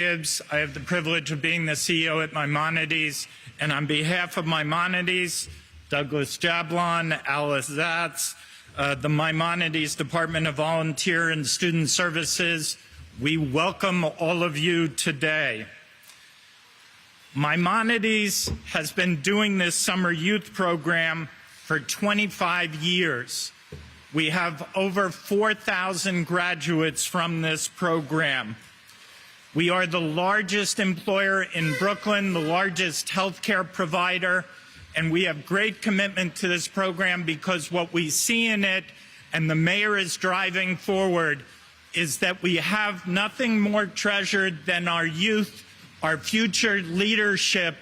Gibbs. I have the privilege of being the CEO at Maimonides, and on behalf of Maimonides, Douglas Jablon, Alice Zatz, the Maimonides Department of Volunteer and Student Services, we welcome all of you today. Maimonides has been doing this summer youth program for 25 years. We have over 4,000 graduates from this program. We are the largest employer in Brooklyn, the largest healthcare provider, and we have great commitment to this program because what we see in it, and the mayor is driving forward, is that we have nothing more treasured than our youth, our future leadership,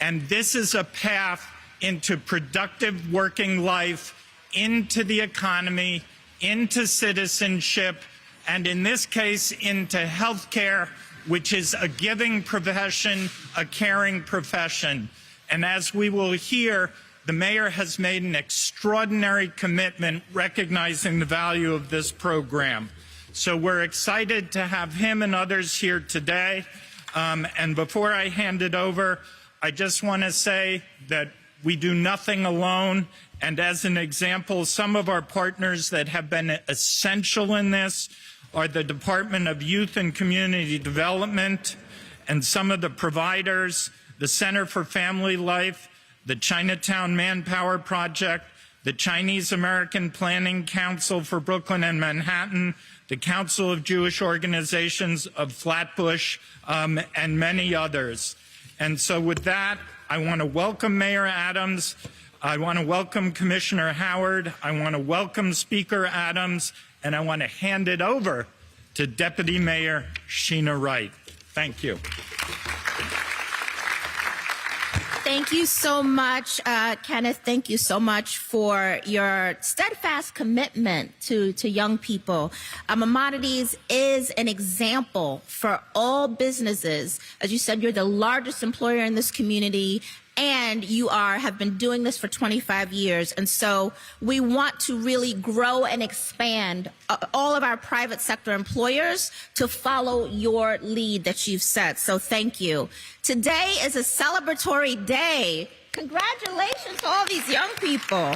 and this is a path into productive working life, into the economy, into citizenship, and in this case, into healthcare, which is a giving profession, a caring profession. And as we will hear, the mayor has made an extraordinary commitment recognizing the value of this program. So we're excited to have him and others here today. And before I hand it over, I just want to say that we do nothing alone. And as an example, some of our partners that have been essential in this are the Department of Youth and Community Development, and some of the providers, the Center for Family Life, the Chinatown Manpower Project, the Chinese American Planning Council for Brooklyn and Manhattan, the Council of Jewish Organizations of Flatbush, and many others. And so with that, I want to welcome Mayor Adams. I want to welcome Commissioner Howard. I want to welcome Speaker Adams. And I want to hand it over to Deputy Mayor Sheena Wright. Thank you. Thank you so much, Kenneth. Thank you so much for your steadfast commitment to young people. Maimonides is an example for all businesses. As you said, you're the largest employer in this community, and you have been doing this for 25 years. And so we want to really grow and expand all of our private sector employers to follow your lead that you've set. So thank you. Today is a celebratory day. Congratulations to all these young people.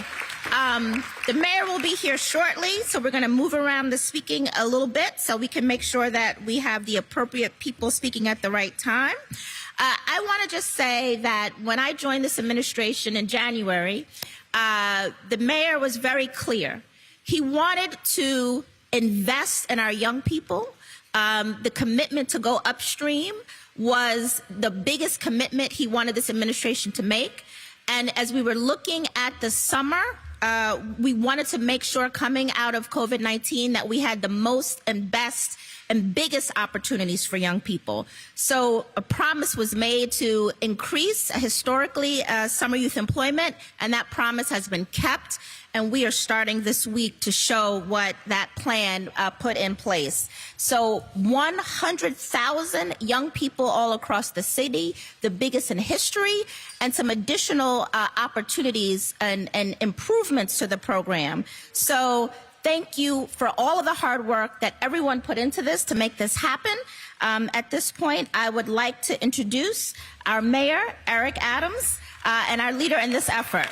The mayor will be here shortly, so we're going to move around the speaking a little bit so we can make sure that we have the appropriate people speaking at the right time. I want to just say that when I joined this administration in January, the mayor was very clear. He wanted to invest in our young people. The commitment to go upstream was the biggest commitment he wanted this administration to make. And as we were looking at the summer, we wanted to make sure coming out of COVID-19 that we had the most and best and biggest opportunities for young people. So a promise was made to increase historically summer youth employment, and that promise has been kept. And we are starting this week to show what that plan put in place. So 100,000 young people all across the city, the biggest in history, and some additional opportunities and improvements to the program. So thank you for all of the hard work that everyone put into this to make this happen. At this point, I would like to introduce our mayor, Eric Adams, and our leader in this effort.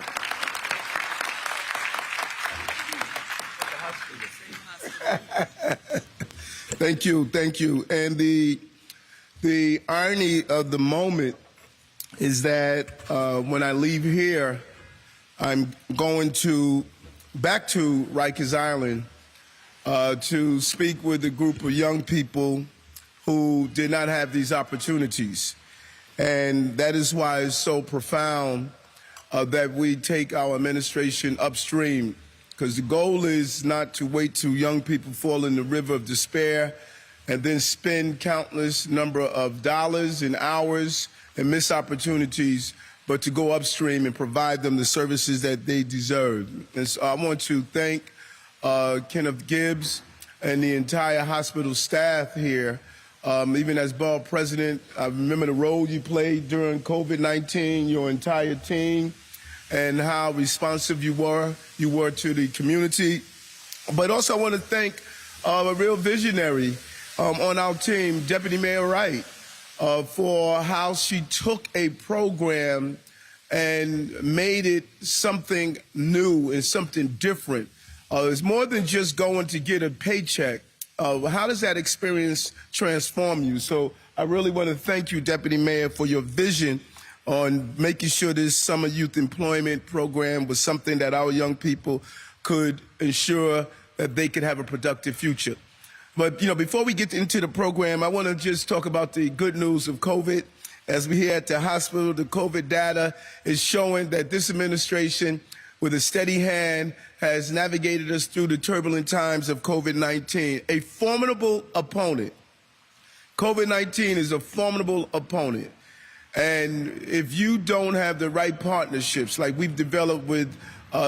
Thank you. And the irony of the moment is that when I leave here, I'm going back to Rikers Island to speak with a group of young people who did not have these opportunities. And that is why it's so profound that we take our administration upstream, because the goal is not to wait till young people fall in the river of despair and then spend countless number of dollars and hours and miss opportunities, but to go upstream and provide them the services that they deserve. And so I want to thank Kenneth Gibbs and the entire hospital staff here. Even as borough president, I remember the role you played during COVID-19, your entire team, and how responsive you were to the community. But also I want to thank a real visionary on our team, Deputy Mayor Wright. for how she took a program and made it something new and something different. It's more than just going to get a paycheck. How does that experience transform you? So I really want to thank you, Deputy Mayor, for your vision on making sure this summer youth employment program was something that our young people could ensure that they could have a productive future. But, before we get into the program, I want to just talk about the good news of COVID. As we hear at the hospital, the COVID data is showing that this administration, with a steady hand, has navigated us through the turbulent times of COVID-19, a formidable opponent. COVID-19 is a formidable opponent. And if you don't have the right partnerships like we've developed with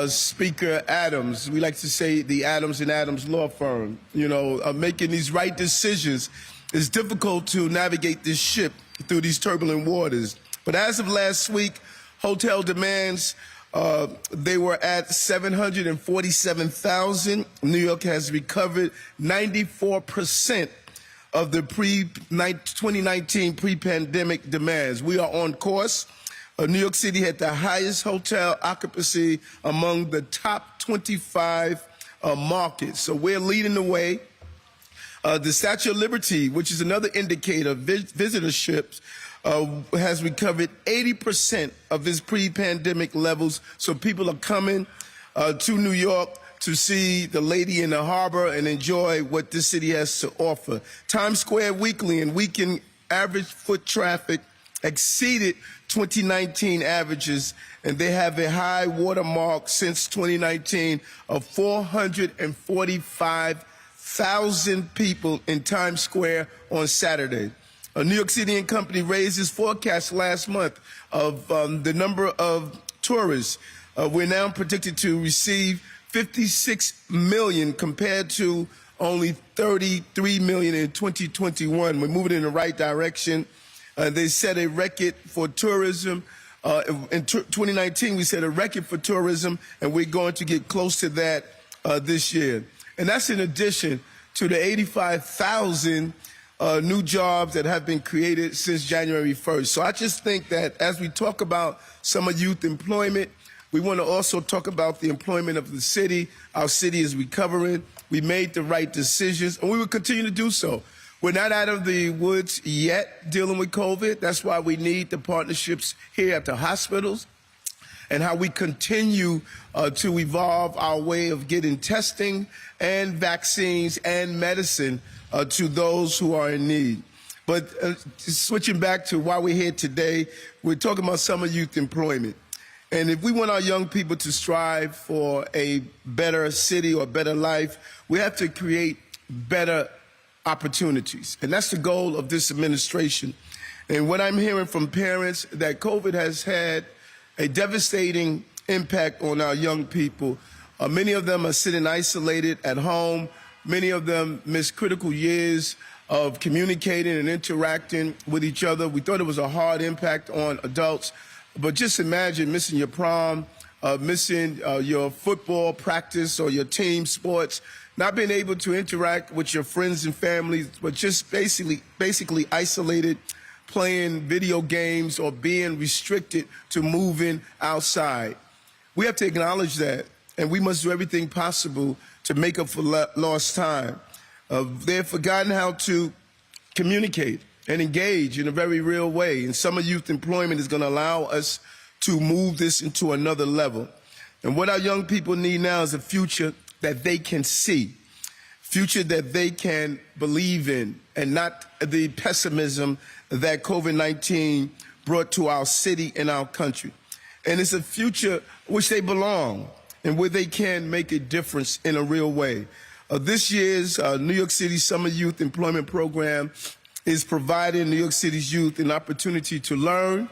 Speaker Adams, we like to say the Adams and Adams law firm, making these right decisions, it's difficult to navigate this ship through these turbulent waters. But as of last week, hotel demands, they were at 747,000. New York has recovered 94% of the 2019 pre-pandemic demands. We are on course. New York City had the highest hotel occupancy among the top 25 markets. So we're leading the way. The Statue of Liberty, which is another indicator of visitorship, has recovered 80% of its pre-pandemic levels. So people are coming to New York to see the Lady in the Harbor and enjoy what this city has to offer. Times Square weekly and weekend average foot traffic exceeded 2019 averages, and they have a high watermark since 2019 of 445,000 people in Times Square on Saturday. A New York City and Company raised its forecast last month of the number of tourists. We're now predicted to receive 56 million compared to only 33 million in 2021. We're moving in the right direction. They set a record for tourism. In 2019, we set a record for tourism, and we're going to get close to that this year. And that's in addition to the 85,000 new jobs that have been created since January 1st. So I just think that as we talk about summer youth employment, we want to also talk about the employment of the city. Our city is recovering. We made the right decisions, and we will continue to do so. We're not out of the woods yet dealing with COVID. That's why we need the partnerships here at the hospitals and how we continue to evolve our way of getting testing and vaccines and medicine to those who are in need. But switching back to why we're here today, we're talking about summer youth employment. And if we want our young people to strive for a better city or better life, we have to create better opportunities. And that's the goal of this administration. And what I'm hearing from parents, that COVID has had a devastating impact on our young people. Many of them are sitting isolated at home. Many of them miss critical years of communicating and interacting with each other. We thought it was a hard impact on adults. But just imagine missing your prom, missing your football practice or your team sports, not being able to interact with your friends and families, but just basically isolated, playing video games or being restricted to moving outside. We have to acknowledge that, and we must do everything possible to make up for lost time. They've forgotten how to communicate and engage in a very real way. And summer youth employment is going to allow us to move this into another level. And what our young people need now is a future that they can see, future that they can believe in, and not the pessimism that COVID-19 brought to our city and our country. And it's a future which they belong and where they can make a difference in a real way. This year's New York City Summer Youth Employment Program is providing New York City's youth an opportunity to learn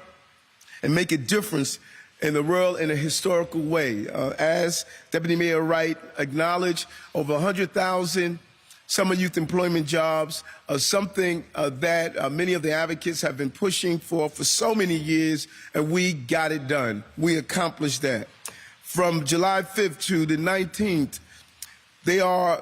and make a difference in the world in a historical way. As Deputy Mayor Wright acknowledged, over 100,000 summer youth employment jobs are something that many of the advocates have been pushing for so many years, and we got it done. We accomplished that. From July 5th to the 19th, they are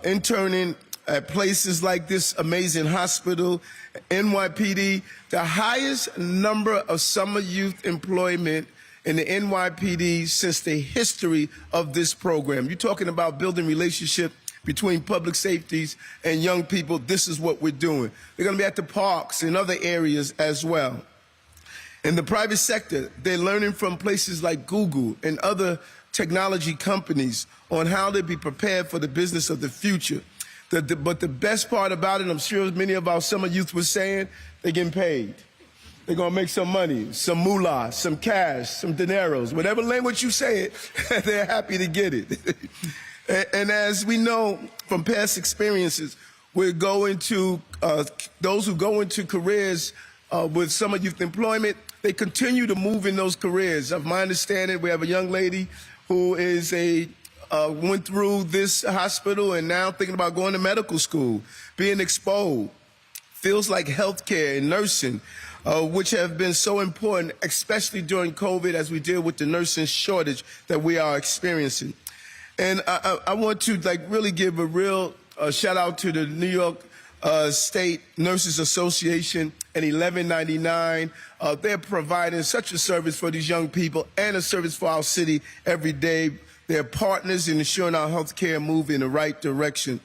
interning at places like this amazing hospital, NYPD, the highest number of summer youth employment in the NYPD since the history of this program. You're talking about building relationship between public safeties and young people. This is what we're doing. They're going to be at the parks and other areas as well. In the private sector, they're learning from places like Google and other technology companies on how to be prepared for the business of the future. But the best part about it, I'm sure many of our summer youth were saying, they're getting paid. They're going to make some money, some moolah, some cash, some dineros. Whatever language you say it, they're happy to get it. And as we know from past experiences, we're going to, those who go into careers with summer youth employment, they continue to move in those careers. Of my understanding, we have a young lady who is went through this hospital and now thinking about going to medical school, being exposed. Fields like healthcare and nursing, which have been so important, especially during COVID as we deal with the nursing shortage that we are experiencing. And I want to really give a real shout out to the New York State Nurses Association and 1199. They're providing such a service for these young people and a service for our city every day. They're partners in ensuring our healthcare move in the right direction.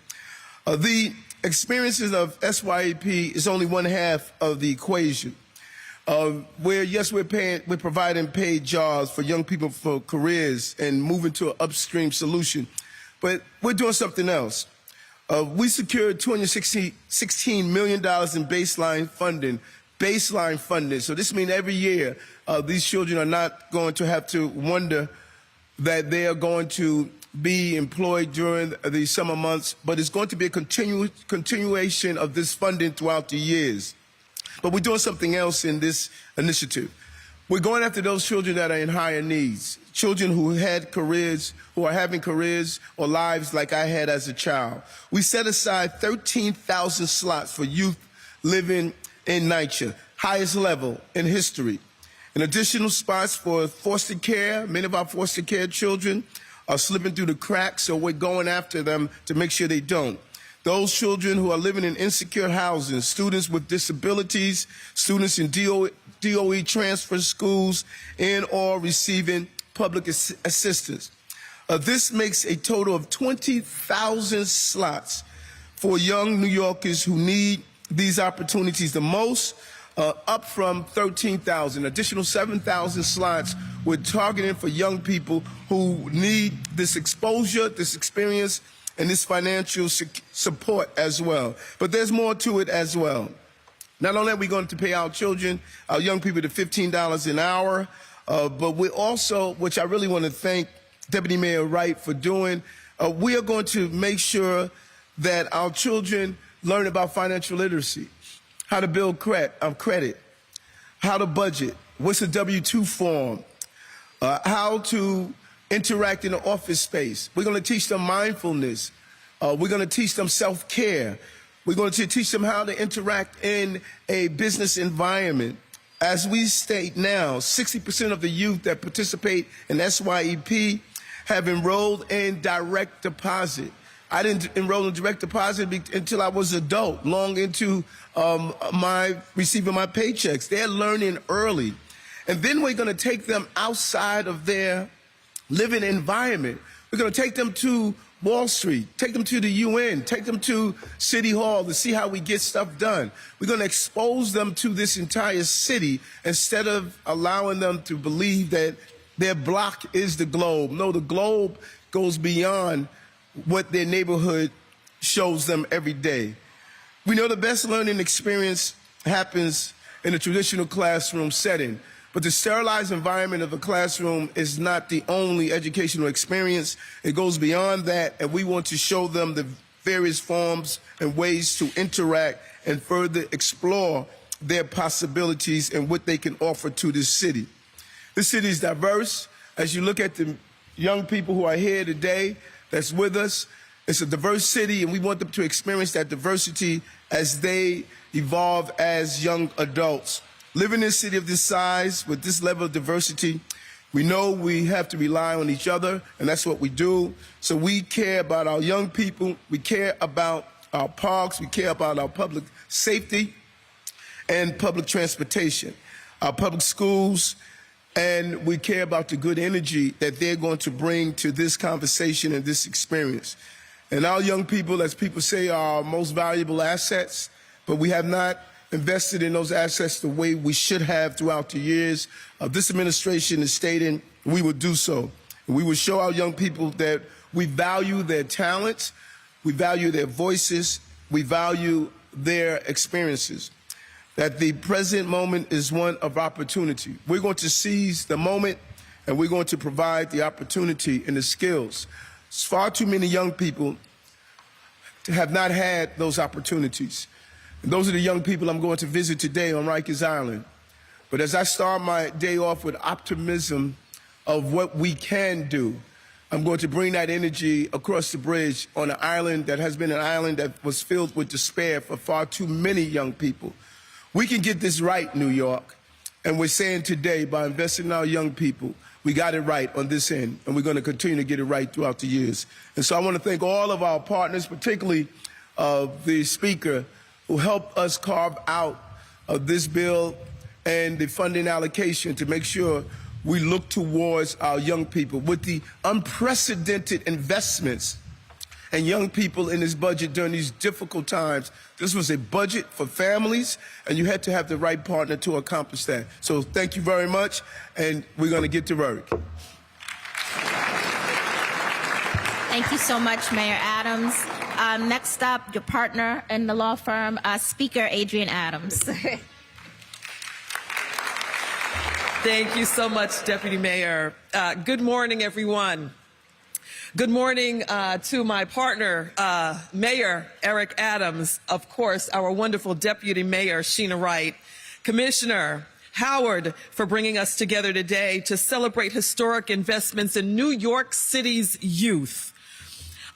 The experiences of SYEP is only one half of the equation. Where, yes, we're providing paid jobs for young people for careers and moving to an upstream solution, but we're doing something else. We secured $216 million in baseline funding. So this means every year these children are not going to have to wonder that they are going to be employed during the summer months, but it's going to be a continuation of this funding throughout the years. But we're doing something else in this initiative. We're going after those children that are in higher needs, children who had careers, who are having careers or lives like I had as a child. We set aside 13,000 slots for youth living in NYCHA, highest level in history. And additional spots for foster care. Many of our foster care children are slipping through the cracks, so we're going after them to make sure they don't. Those children who are living in insecure housing, students with disabilities, students in DOE transfer schools, and or receiving public assistance. This makes a total of 20,000 slots for young New Yorkers who need these opportunities the most, up from 13,000. Additional 7,000 slots we're targeting for young people who need this exposure, this experience, and this financial support as well. But there's more to it as well. Not only are we going to pay our children, our young people, the $15 an hour, but we also, which I really want to thank Deputy Mayor Wright for doing, we are going to make sure that our children learn about financial literacy, how to build credit, how to budget, what's a W-2 form, how to interact in the office space. We're going to teach them mindfulness. We're going to teach them self-care. We're going to teach them how to interact in a business environment. As we state now, 60% of the youth that participate in SYEP have enrolled in direct deposit. I didn't enroll in direct deposit until I was adult, long into receiving my paychecks. They're learning early. And then we're going to take them outside of their living environment. We're going to take them to Wall Street, take them to the UN, take them to City Hall to see how we get stuff done. We're going to expose them to this entire city instead of allowing them to believe that their block is the globe. No, the globe goes beyond what their neighborhood shows them every day. We know the best learning experience happens in a traditional classroom setting, but the sterilized environment of a classroom is not the only educational experience. It goes beyond that, and we want to show them the various forms and ways to interact and further explore their possibilities and what they can offer to this city. This city is diverse. As you look at the young people who are here today that's with us, it's a diverse city, and we want them to experience that diversity as they evolve as young adults. Living in a city of this size, with this level of diversity, we know we have to rely on each other, and that's what we do. So we care about our young people. We care about our parks, we care about our public safety and public transportation, our public schools, and we care about the good energy that they're going to bring to this conversation and this experience. And our young people, as people say, are our most valuable assets, but we have not invested in those assets the way we should have throughout the years. This administration is stating we will do so. And we will show our young people that we value their talents, we value their voices, we value their experiences, that the present moment is one of opportunity. We're going to seize the moment, and we're going to provide the opportunity and the skills. Far too many young people have not had those opportunities. And those are the young people I'm going to visit today on Rikers Island. But as I start my day off with optimism of what we can do, I'm going to bring that energy across the bridge on an island that has been an island that was filled with despair for far too many young people. We can get this right, New York. And we're saying today, by investing in our young people, we got it right on this end, and we're going to continue to get it right throughout the years. And so I want to thank all of our partners, particularly the Speaker, who helped us carve out this bill and the funding allocation to make sure we look towards our young people with the unprecedented investments and young people in this budget during these difficult times. This was a budget for families, and you had to have the right partner to accomplish that. So thank you very much, and we're going to get to work. Thank you so much, Mayor Adams. Next up, your partner in the law firm, Speaker Adrian Adams. Thank you so much, Deputy Mayor. Good morning, everyone. Good morning to my partner, Mayor Eric Adams, of course, our wonderful Deputy Mayor, Sheena Wright, Commissioner Howard, for bringing us together today to celebrate historic investments in New York City's youth.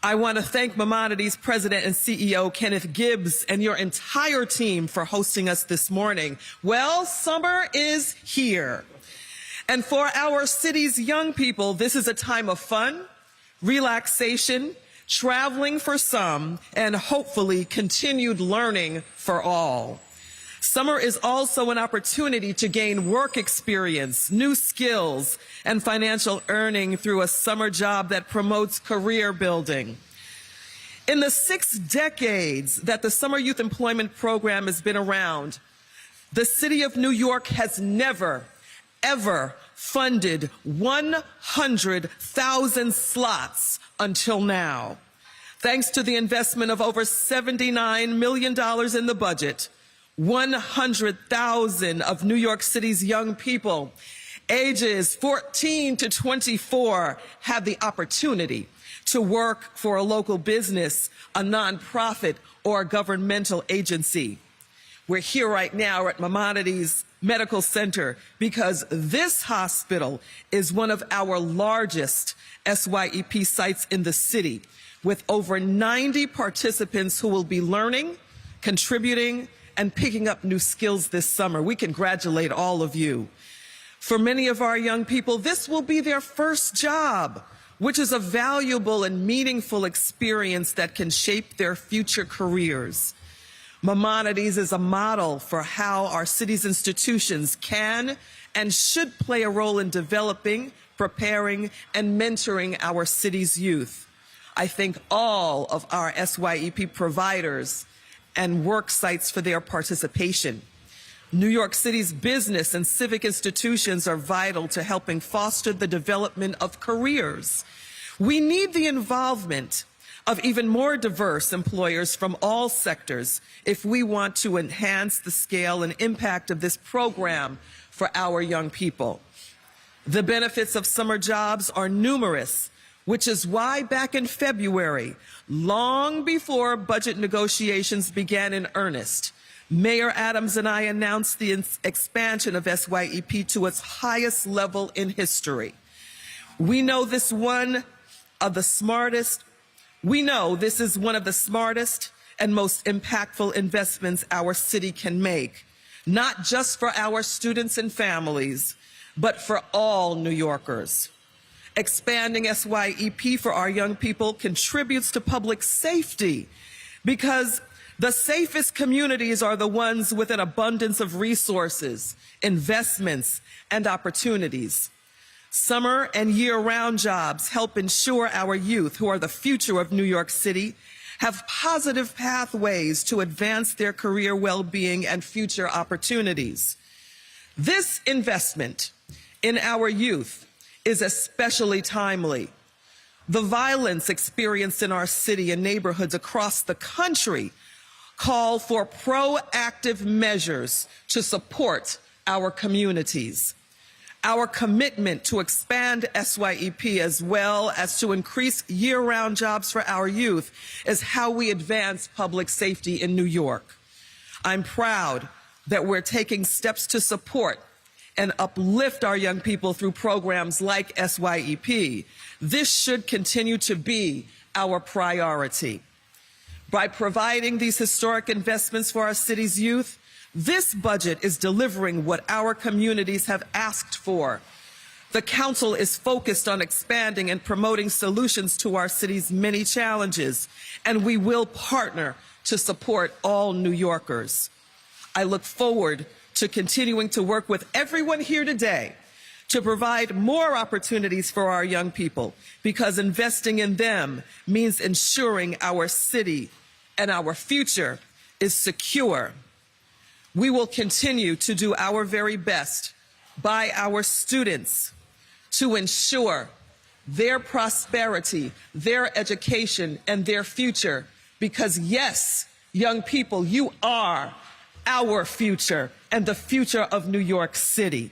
I want to thank Maimonides President and CEO Kenneth Gibbs and your entire team for hosting us this morning. Well, summer is here. And for our city's young people, this is a time of fun, relaxation, traveling for some, and hopefully continued learning for all. Summer is also an opportunity to gain work experience, new skills, and financial earning through a summer job that promotes career building. In the 6 decades that the Summer Youth Employment Program has been around, the City of New York has never, ever funded 100,000 slots until now. Thanks to the investment of over $79 million in the budget, 100,000 of New York City's young people, ages 14 to 24, have the opportunity to work for a local business, a nonprofit, or a governmental agency. We're here right now at Maimonides Medical Center because this hospital is one of our largest SYEP sites in the city, with over 90 participants who will be learning, contributing, and picking up new skills this summer. We congratulate all of you. For many of our young people, this will be their first job, which is a valuable and meaningful experience that can shape their future careers. Maimonides is a model for how our city's institutions can and should play a role in developing, preparing, and mentoring our city's youth. I thank all of our SYEP providers and work sites for their participation. New York City's business and civic institutions are vital to helping foster the development of careers. We need the involvement of even more diverse employers from all sectors if we want to enhance the scale and impact of this program for our young people. The benefits of summer jobs are numerous, which is why back in February, long before budget negotiations began in earnest, Mayor Adams and I announced the expansion of SYEP to its highest level in history. We know this is one of the smartest and most impactful investments our city can make, not just for our students and families, but for all New Yorkers. Expanding SYEP for our young people contributes to public safety because the safest communities are the ones with an abundance of resources, investments, and opportunities. Summer and year-round jobs help ensure our youth, who are the future of New York City, have positive pathways to advance their career well-being and future opportunities. This investment in our youth is especially timely. The violence experienced in our city and neighborhoods across the country call for proactive measures to support our communities. Our commitment to expand SYEP as well as to increase year-round jobs for our youth is how we advance public safety in New York. I'm proud that we're taking steps to support and uplift our young people through programs like SYEP. This should continue to be our priority. By providing these historic investments for our city's youth, this budget is delivering what our communities have asked for. The council is focused on expanding and promoting solutions to our city's many challenges, and we will partner to support all New Yorkers. I look forward to continuing to work with everyone here today to provide more opportunities for our young people, because investing in them means ensuring our city and our future is secure. We will continue to do our very best by our students to ensure their prosperity, their education, and their future, because yes, young people, you are our future and the future of New York City.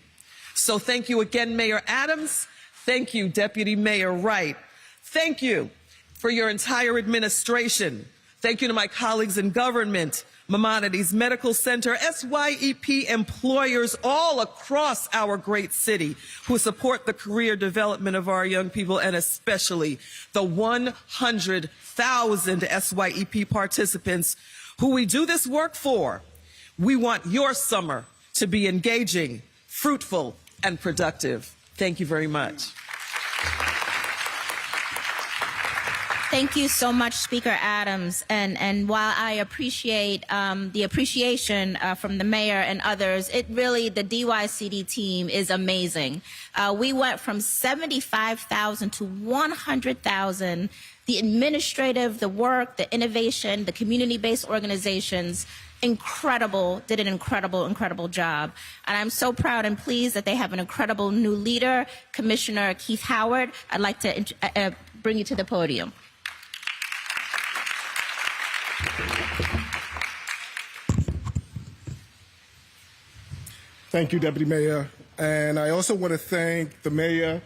So thank you again, Mayor Adams. Thank you, Deputy Mayor Wright. Thank you for your entire administration. Thank you to my colleagues in government, Maimonides Medical Center, SYEP employers all across our great city who support the career development of our young people, and especially the 100,000 SYEP participants who we do this work for. We want your summer to be engaging, fruitful, and productive. Thank you very much. Thank you so much, Speaker Adams. And while I appreciate the appreciation from the mayor and others, the DYCD team is amazing. We went from 75,000 to 100,000. The administrative, the work, the innovation, the community-based organizations, did an incredible job. And I'm so proud and pleased that they have an incredible new leader, Commissioner Keith Howard. I'd like to bring you to the podium. Thank you, Deputy Mayor. And I also want to thank the mayor,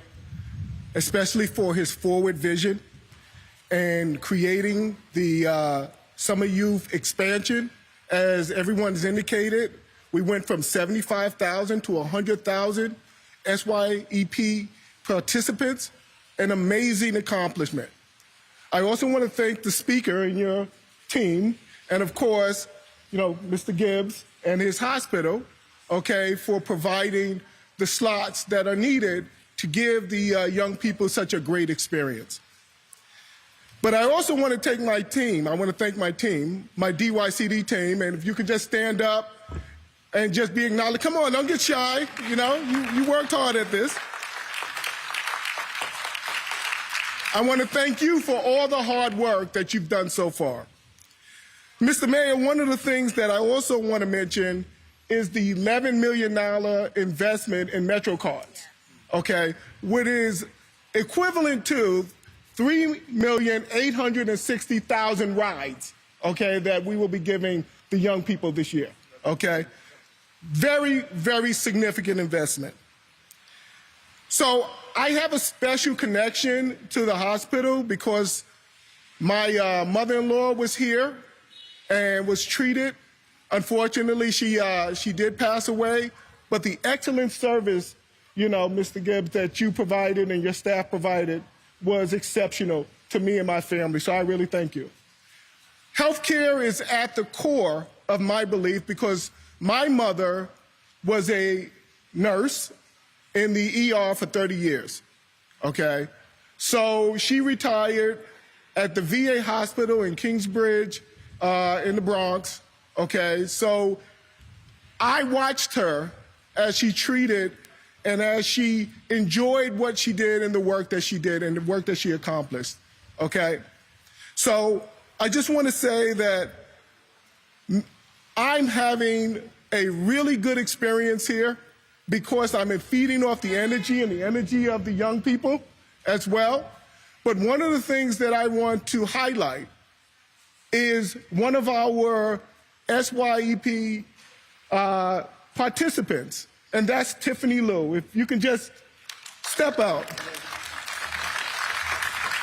especially for his forward vision and creating the summer youth expansion. As everyone's indicated, we went from 75,000 to 100,000 SYEP participants, an amazing accomplishment. I also want to thank the speaker and your team, and of course, Mr. Gibbs and his hospital, for providing the slots that are needed to give the young people such a great experience. But I also want to thank my team. I want to thank my team, my DYCD team, and if you could just stand up and just be acknowledged. Come on, don't get shy. You worked hard at this. I want to thank you for all the hard work that you've done so far. Mr. Mayor, one of the things that I also want to mention is the $11 million investment in MetroCards, what is equivalent to 3,860,000 rides, that we will be giving the young people this year, Very, very significant investment. So I have a special connection to the hospital because my mother-in-law was here and was treated. Unfortunately, she did pass away, but the excellent service, Mr. Gibbs, that you provided and your staff provided was exceptional to me and my family, so I really thank you. Healthcare is at the core of my belief because my mother was a nurse in the ER for 30 years, So she retired at the VA hospital in Kingsbridge in the Bronx, okay? So I watched her as she treated and as she enjoyed what she did and the work that she did and the work that she accomplished, okay? So I just want to say that I'm having a really good experience here because I'm feeding off the energy and the energy of the young people as well. But one of the things that I want to highlight is one of our SYEP participants, and that's Tiffany Lou. If you can just step out.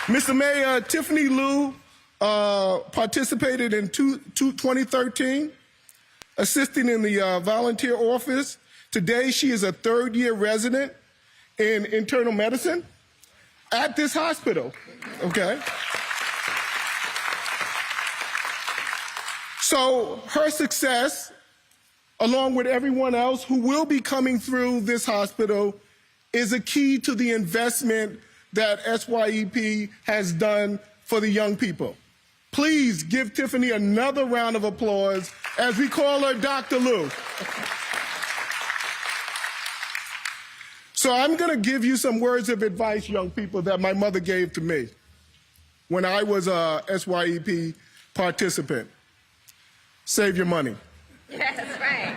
Mr. Mayor, Tiffany Lou participated in 2013, assisting in the volunteer office. Today, she is a third-year resident in internal medicine at this hospital, okay? So her success, along with everyone else who will be coming through this hospital, is a key to the investment that SYEP has done for the young people. Please give Tiffany another round of applause as we call her Dr. Lou. So I'm going to give you some words of advice, young people, that my mother gave to me when I was a SYEP participant. Save your money. That's right.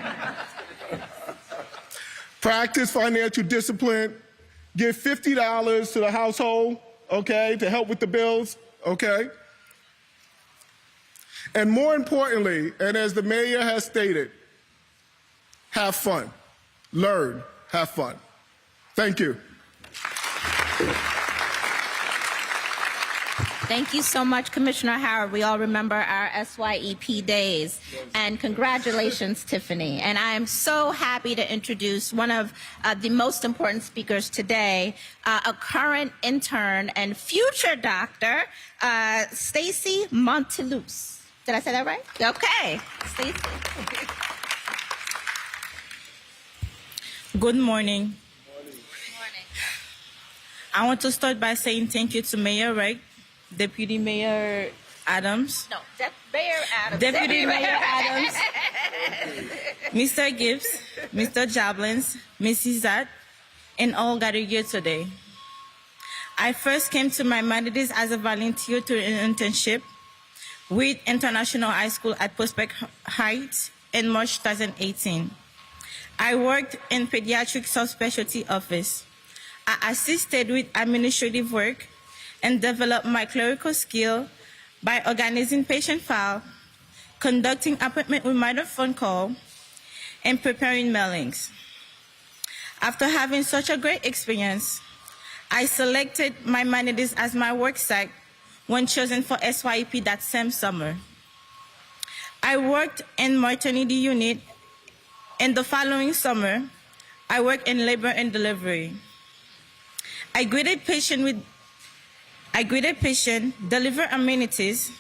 Practice financial discipline. Give $50 to the household, okay, to help with the bills, okay? And more importantly, and as the mayor has stated, have fun. Learn, have fun. Thank you. Thank you so much, Commissioner Howard. We all remember our SYEP days. And congratulations, Tiffany. And I am so happy to introduce one of the most important speakers today, a current intern and future doctor, Stacy Montelus. Did I say that right? Okay. Stacy. Good morning. I want to start by saying thank you to Mayor Wright, Deputy Mayor Adams. No, Mayor Adams. Deputy Mayor Adams. Mr. Gibbs, Mr. Jablins, Mrs. Zatt, and all gathered here today. I first came to Maimonides as a volunteer to an internship with International High School at Prospect Heights in March 2018. I worked in pediatric subspecialty office. I assisted with administrative work and developed my clerical skill by organizing patient file, conducting appointment reminder phone call, and preparing mailings. After having such a great experience, I selected Maimonides as my work site when chosen for SYEP that same summer. I worked in maternity unit, and the following summer, I worked in labor and delivery. I greeted patient, deliver amenities,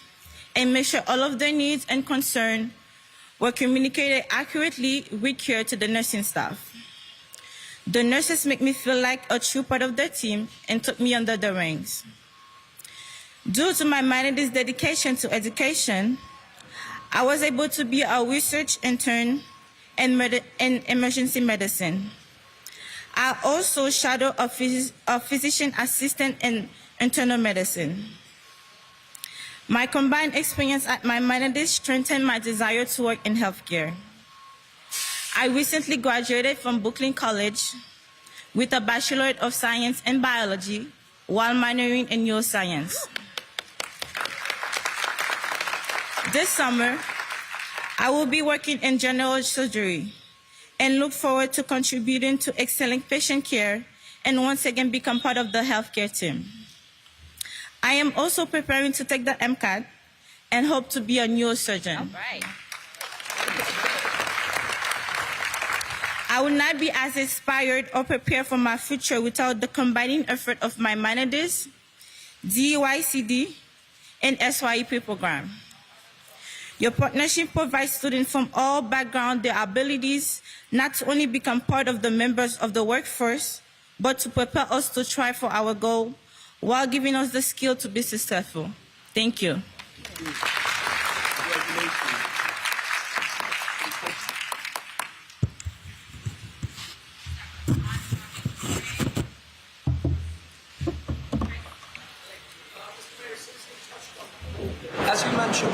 and make sure all of their needs and concerns were communicated accurately with care to the nursing staff. The nurses make me feel like a true part of their team and took me under the wings. Due to my Maimonides' dedication to education, I was able to be a research intern in emergency medicine. I also shadow a physician assistant in internal medicine. My combined experience at Maimonides strengthened my desire to work in healthcare. I recently graduated from Brooklyn College with a Bachelor of Science in Biology while minoring in neuroscience. This summer, I will be working in general surgery and look forward to contributing to excellent patient care and once again become part of the healthcare team. I am also preparing to take the MCAT and hope to be a neurosurgeon. All right. I will not be as inspired or prepared for my future without the combining effort of my Maimonides, DYCD, and SYEP program. Your partnership provides students from all backgrounds the abilities not to only become part of the members of the workforce, but to prepare us to try for our goal while giving us the skill to be successful. Thank you.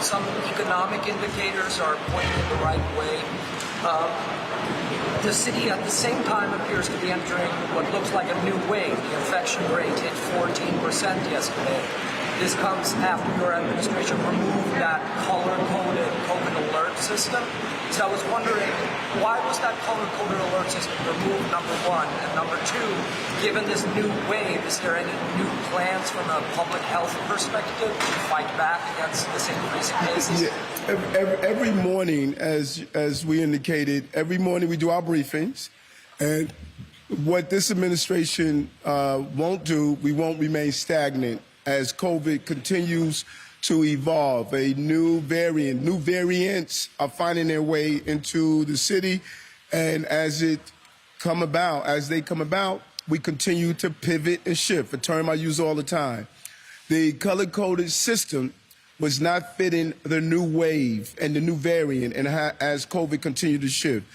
some economic indicators are pointing in the right way. The city at the same time appears to be entering what looks like a new wave. The infection rate hit 14% yesterday. This comes after your administration removed that color-coded COVID alert system. So I was wondering, why was that color-coded alert system removed, number one? And number two, given this new wave, is there any new plans from a public health perspective to fight back against this increase in cases? Yeah, every morning, as we indicated, every morning we do our briefings. And what this administration won't do, we won't remain stagnant as COVID continues to evolve. A new variants are finding their way into the city, and as they come about, we continue to pivot and shift, a term I use all the time. The color-coded system was not fitting the new wave and the new variant, and as COVID continued to shift.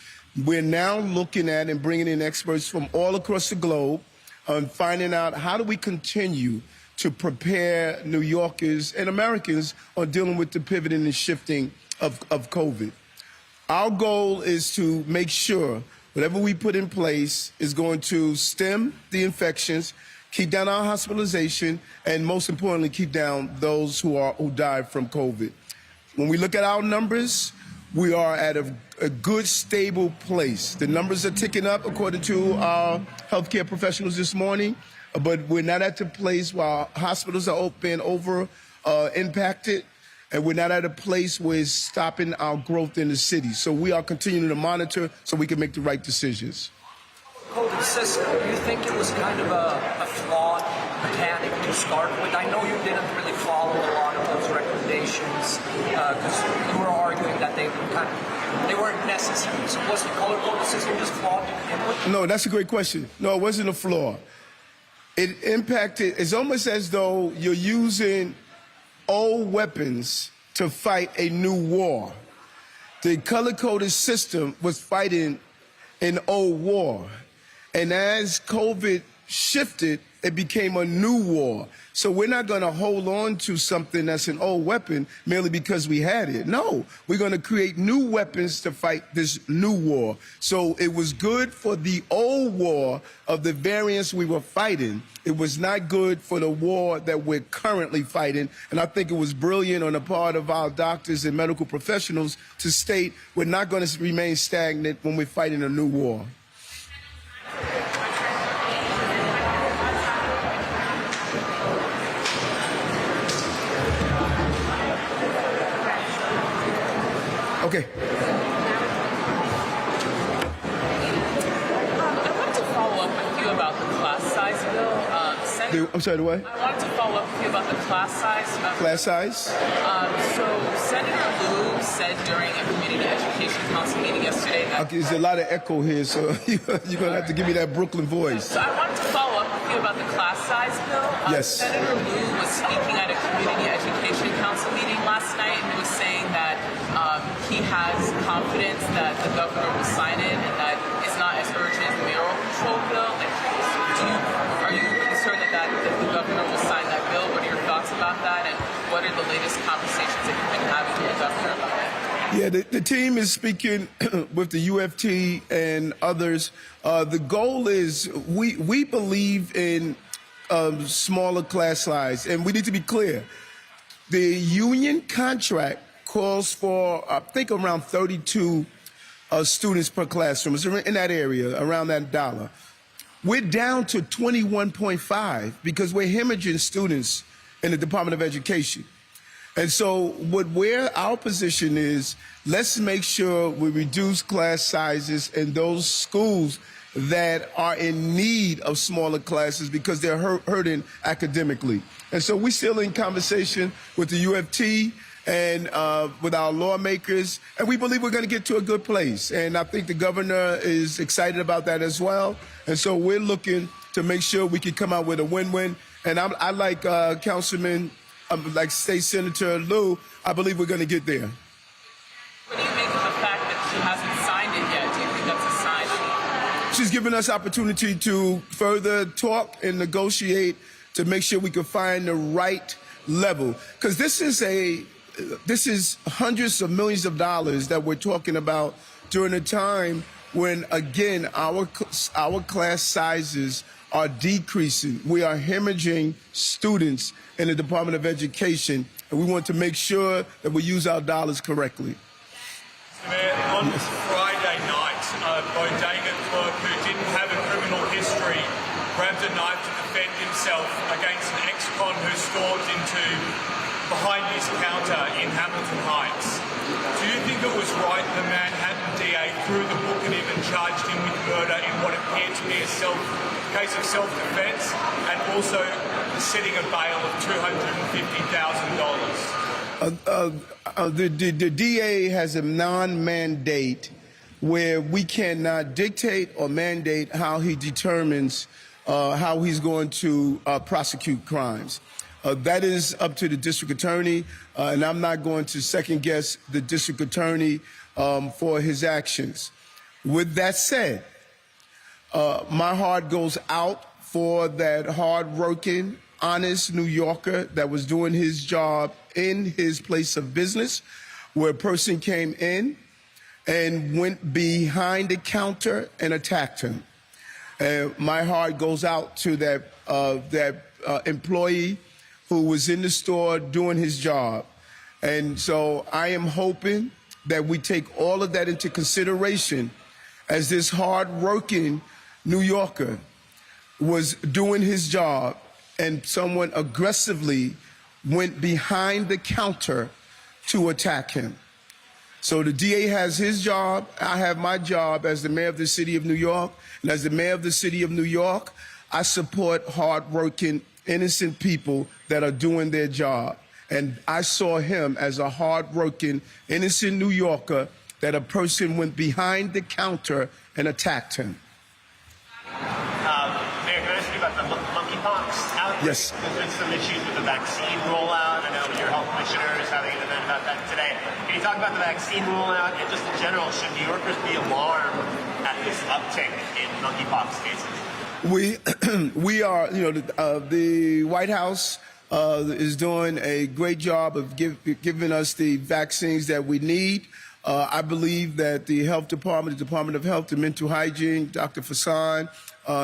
We're now looking at and bringing in experts from all across the globe on finding out how do we continue to prepare New Yorkers and Americans on dealing with the pivoting and shifting of COVID. Our goal is to make sure whatever we put in place is going to stem the infections, keep down our hospitalization, and most importantly, keep down those who die from COVID. When we look at our numbers, we are at a good, stable place. The numbers are ticking up according to our healthcare professionals this morning, but we're not at the place where hospitals are open, impacted, and we're not at a place where it's stopping our growth in the city. So we are continuing to monitor so we can make the right decisions. COVID system, do you think it was kind of a flawed mechanic to start with? I know you didn't really follow a lot of those recommendations because you were arguing that they weren't necessary. So was the color-coded system just flawed to begin with? No, that's a great question. No, it wasn't a flaw. It impacted, it's almost as though you're using old weapons to fight a new war. The color-coded system was fighting an old war. And as COVID shifted, it became a new war. So we're not going to hold on to something that's an old weapon merely because we had it. No, we're going to create new weapons to fight this new war. So it was good for the old war of the variants we were fighting. It was not good for the war that we're currently fighting. And I think it was brilliant on the part of our doctors and medical professionals to state we're not going to remain stagnant when we're fighting a new war. Okay. I wanted to follow up with you about the class size bill. I'm sorry, the what? I wanted to follow up with you about the class size. Class size? So Senator Liu said during a Community Education Council meeting yesterday that... Okay, there's a lot of echo here, so you're going to have to give me that Brooklyn voice. So I wanted to follow up with you about the class size bill. Yes. Senator Liu was speaking at a Community Education Council meeting last night, and he was saying that he has confidence that the governor will sign it and that it's not as urgent as the mayoral control bill. Are you concerned that the governor will sign that bill? What are your thoughts about that? And what are the latest conversations that you've been having with the governor about it? Yeah, the team is speaking with the UFT and others. The goal is we believe in smaller class size, and we need to be clear. The union contract calls for, I think, around 32 students per classroom. It's in that area, around that dollar. We're down to 21.5 because we're hemorrhaging students in the Department of Education. And so our position is, let's make sure we reduce class sizes in those schools that are in need of smaller classes because they're hurting academically. And so we're still in conversation with the UFT and with our lawmakers, and we believe we're going to get to a good place. And I think the governor is excited about that as well. And so we're looking to make sure we can come out with a win-win. And I like Councilman, like State Senator Liu, I believe we're going to get there. What do you make of the fact that she hasn't signed it yet? Do you think that's a sign? She's given us opportunity to further talk and negotiate to make sure we can find the right level. Because this is this is hundreds of millions of dollars that we're talking about during a time when, again, our class sizes are decreasing. We are hemorrhaging students in the Department of Education, and we want to make sure that we use our dollars correctly. On Friday night, a bodega clerk who didn't have a criminal history grabbed a knife to defend himself against an ex-con who stormed into behind his counter in Hamilton Heights. Do you think it was right the Manhattan DA threw the book at him and charged him with murder in what appeared to be a case of self-defense, and also setting a bail of $250,000? The DA has a non-mandate where we cannot dictate or mandate how he determines how he's going to prosecute crimes. That is up to the district attorney, and I'm not going to second guess the district attorney for his actions. With that said, my heart goes out for that hard-working, honest New Yorker that was doing his job in his place of business, where a person came in and went behind the counter and attacked him. My heart goes out to that employee who was in the store doing his job. And so I am hoping that we take all of that into consideration as this hard-working New Yorker was doing his job and someone aggressively went behind the counter to attack him. So the DA has his job. I have my job as the mayor of the city of New York. And as the mayor of the city of New York, I support hard-working, innocent people that are doing their job. And I saw him as a hard-working, innocent New Yorker that a person went behind the counter and attacked him. Mayor, can I ask you about the monkeypox outbreak? Yes. There's been some issues with the vaccine rollout. I know your health commissioner is having an event about that today. Can you talk about the vaccine rollout and just in general, should New Yorkers be alarmed at this uptick in monkeypox cases? We are, the White House is doing a great job of giving us the vaccines that we need. I believe that the Health Department, the Department of Health and Mental Hygiene, Dr. Fassan,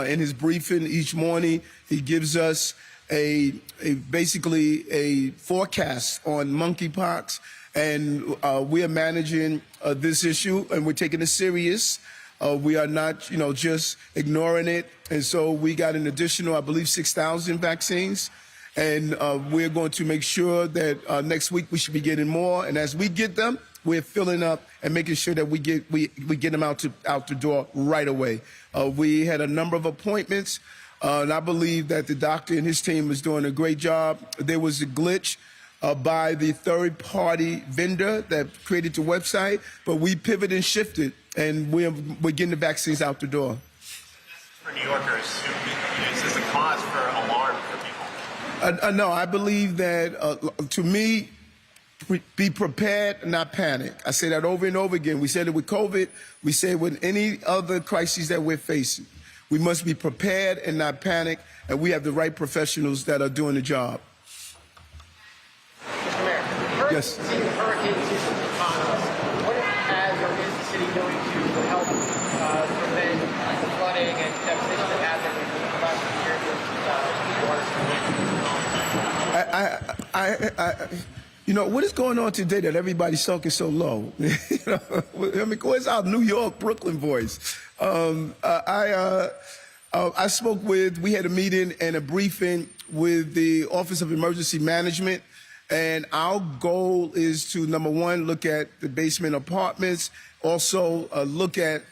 in his briefing each morning, he gives us basically a forecast on monkeypox, and we are managing this issue, and we're taking it serious. We are not, just ignoring it. And so we got an additional, I believe, 6,000 vaccines. And we're going to make sure that next week we should be getting more. And as we get them, we're filling up and making sure that we get them out the door right away. We had a number of appointments, and I believe that the doctor and his team is doing a great job. There was a glitch by the third-party vendor that created the website, but we pivoted and shifted, and we're getting the vaccines out the door. For New Yorkers, is this a cause for alarm for people? No, I believe that, to me, be prepared, not panic. I say that over and over again. We said it with COVID. We say it with any other crises that we're facing. We must be prepared and not panic, and we have the right professionals that are doing the job. Mr. Mayor, Yes. hurricane season upon us. What has or is the city doing to help prevent the flooding and devastation that happened in the last few years? What is going on today that everybody's talking so low? Where's our New York, Brooklyn voice? I spoke we had a meeting and a briefing with the Office of Emergency Management. And our goal is to, number one, look at the basement apartments, also look at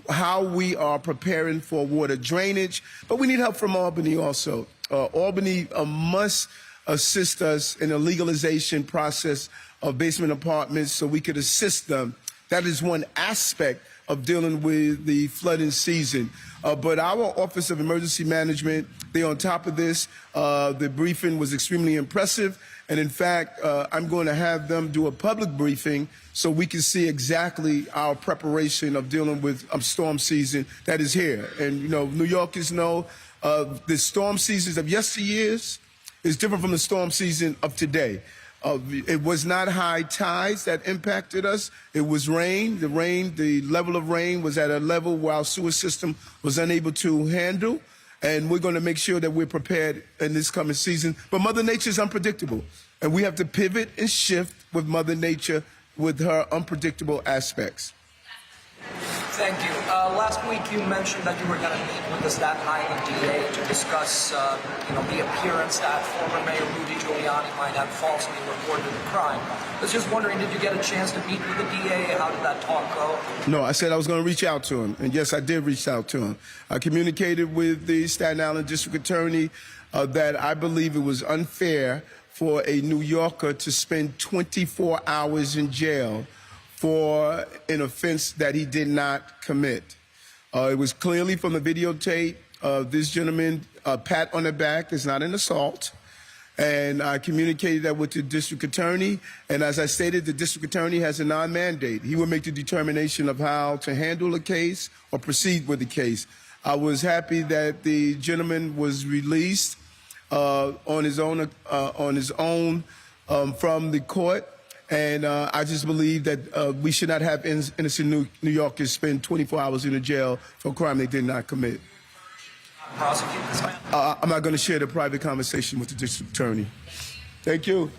how we are preparing for water drainage. But we need help from Albany also. Albany must assist us in the legalization process of basement apartments so we could assist them. That is one aspect of dealing with the flooding season. But our Office of Emergency Management, they're on top of this. The briefing was extremely impressive. And in fact, I'm going to have them do a public briefing so we can see exactly our preparation of dealing with storm season that is here. And, New Yorkers know the storm seasons of yesteryears is different from the storm season of today. It was not high tides that impacted us. It was rain. The level of rain was at a level where our sewer system was unable to handle. And we're going to make sure that we're prepared in this coming season. But Mother Nature is unpredictable. And we have to pivot and shift with Mother Nature with her unpredictable aspects. Thank you. Last week you mentioned that you were going to meet with the Staten Island DA to discuss, the appearance that former Mayor Rudy Giuliani might have falsely reported the crime. I was just wondering, did you get a chance to meet with the DA? How did that talk go? No, I said I was going to reach out to him. And yes, I did reach out to him. I communicated with the Staten Island District Attorney that I believe it was unfair for a New Yorker to spend 24 hours in jail for an offense that he did not commit. It was clearly from the videotape of this gentleman, a pat on the back is not an assault. And I communicated that with the district attorney. And as I stated, the district attorney has a non-mandate. He will make the determination of how to handle a case or proceed with the case. I was happy that the gentleman was released on his own from the court. And I just believe that we should not have innocent New Yorkers spend 24 hours in a jail for a crime they did not commit. Prosecute this man? I'm not going to share the private conversation with the district attorney. Thank you.